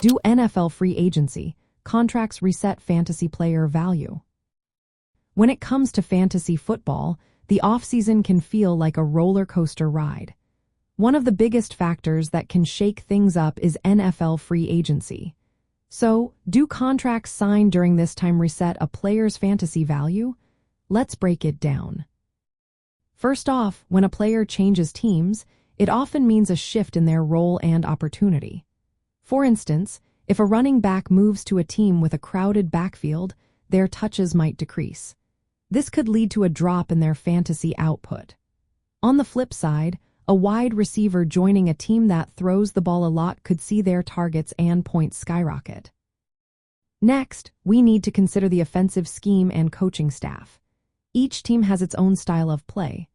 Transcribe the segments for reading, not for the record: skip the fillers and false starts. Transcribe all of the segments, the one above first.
Do NFL free agency contracts reset fantasy player value? When it comes to fantasy football, the offseason can feel like a roller coaster ride. One of the biggest factors that can shake things up is NFL free agency. So, do contracts signed during this time reset a player's fantasy value? Let's break it down. First off, when a player changes teams, it often means a shift in their role and opportunity. For instance, if a running back moves to a team with a crowded backfield, their touches might decrease. This could lead to a drop in their fantasy output. On the flip side, a wide receiver joining a team that throws the ball a lot could see their targets and points skyrocket. Next, we need to consider the offensive scheme and coaching staff. Each team has its own style of play.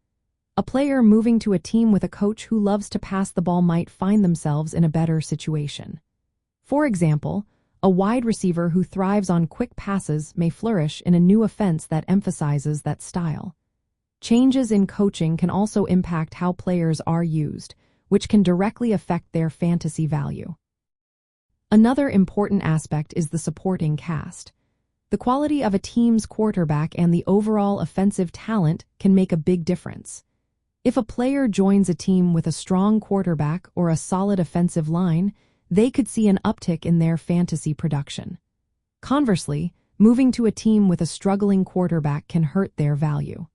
A player moving to a team with a coach who loves to pass the ball might find themselves in a better situation. For example, a wide receiver who thrives on quick passes may flourish in a new offense that emphasizes that style. Changes in coaching can also impact how players are used, which can directly affect their fantasy value. Another important aspect is the supporting cast. The quality of a team's quarterback and the overall offensive talent can make a big difference. If a player joins a team with a strong quarterback or a solid offensive line, they could see an uptick in their fantasy production. Conversely, moving to a team with a struggling quarterback can hurt their value.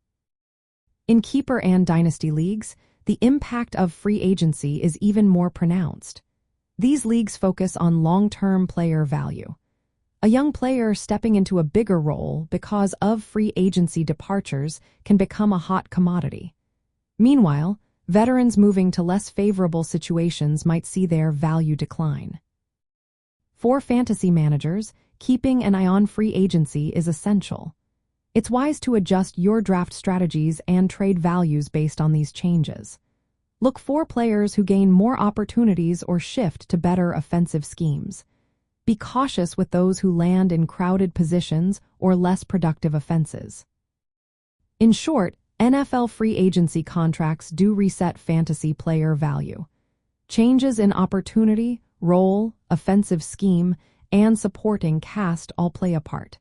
In keeper and dynasty leagues, the impact of free agency is even more pronounced. These leagues focus on long-term player value. A young player stepping into a bigger role because of free agency departures can become a hot commodity. Meanwhile, veterans moving to less favorable situations might see their value decline. For fantasy managers, keeping an eye on free agency is essential. It's wise to adjust your draft strategies and trade values based on these changes. Look for players who gain more opportunities or shift to better offensive schemes. Be cautious with those who land in crowded positions or less productive offenses. In short, NFL free agency contracts do reset fantasy player value. Changes in opportunity, role, offensive scheme, and supporting cast all play a part.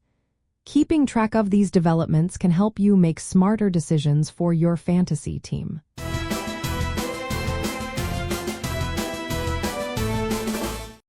Keeping track of these developments can help you make smarter decisions for your fantasy team.